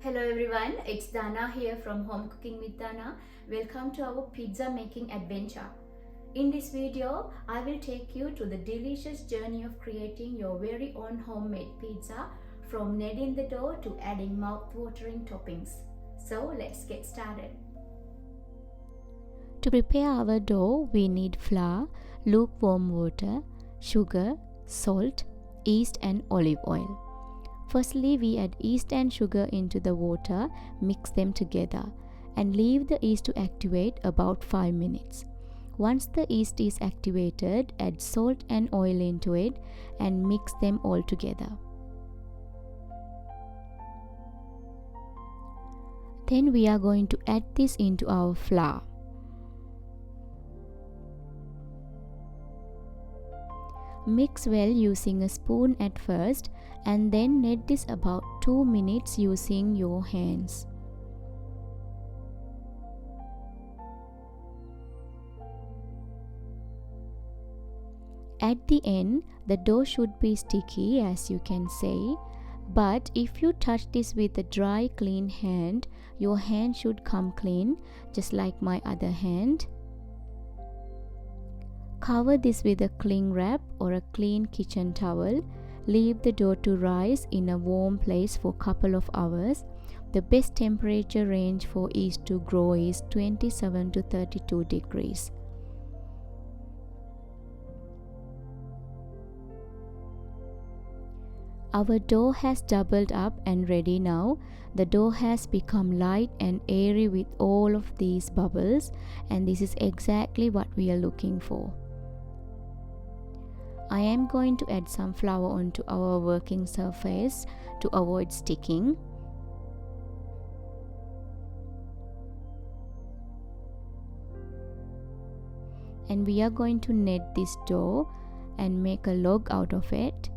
Hello everyone, it's Dana here from Home Cooking with Dana. Welcome to our pizza making adventure. In this video, I will take you to the delicious journey of creating your very own homemade pizza, from kneading the dough to adding mouth-watering toppings. So let's get started. To prepare our dough, we need flour, lukewarm water, sugar, salt, yeast and olive oil. Firstly, we add yeast and sugar into the water, mix them together and leave the yeast to activate about 5 minutes. Once the yeast is activated, add salt and oil into it and mix them all together. Then we are going to add this into our flour. Mix well using a spoon at first and then knead this about 2 minutes using your hands. At the end, the dough should be sticky, as you can see, but if you touch this with a dry, clean hand, your hand should come clean, just like my other hand. Cover this with a cling wrap or a clean kitchen towel. Leave the dough to rise in a warm place for a couple of hours. The best temperature range for yeast to grow is 27 to 32 degrees. Our dough has doubled up and ready now. The dough has become light and airy with all of these bubbles, and this is exactly what we are looking for. I am going to add some flour onto our working surface to avoid sticking. And we are going to knead this dough and make a log out of it.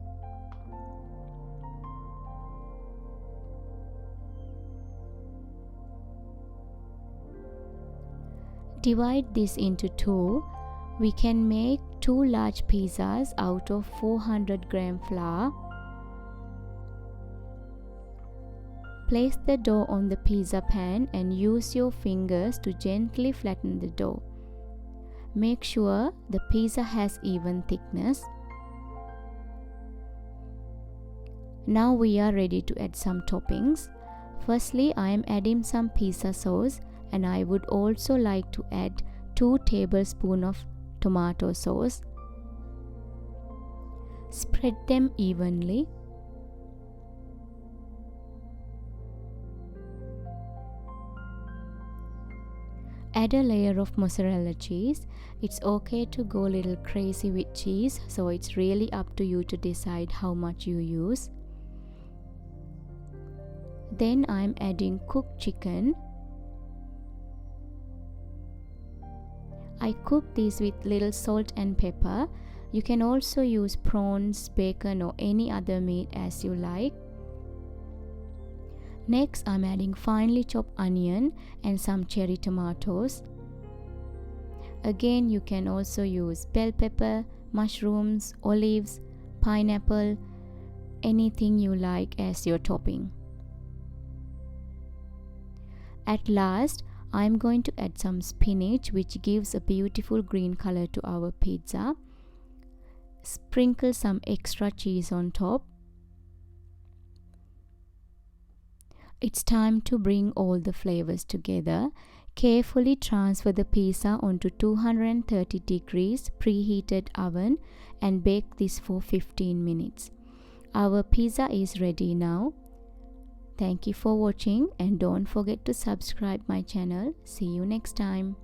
Divide this into two. We can make 2 large pizzas out of 400 gram flour. Place the dough on the pizza pan and use your fingers to gently flatten the dough. Make sure the pizza has even thickness. Now we are ready to add some toppings. Firstly, I am adding some pizza sauce, and I would also like to add 2 tablespoons of tomato sauce. Spread them evenly. Add a layer of mozzarella cheese. It's okay to go a little crazy with cheese, so it's really up to you to decide how much you use. Then I'm adding cooked chicken. I cook these with little salt and pepper. You can also use prawns, bacon or any other meat as you like. Next, I'm adding finely chopped onion and some cherry tomatoes. Again, you can also use bell pepper, mushrooms, olives, pineapple, anything you like as your topping. At last, I'm going to add some spinach, which gives a beautiful green color to our pizza. Sprinkle some extra cheese on top. It's time to bring all the flavors together. Carefully transfer the pizza onto 230 degrees preheated oven and bake this for 15 minutes. Our pizza is ready now. Thank you for watching and don't forget to subscribe my channel. See you next time.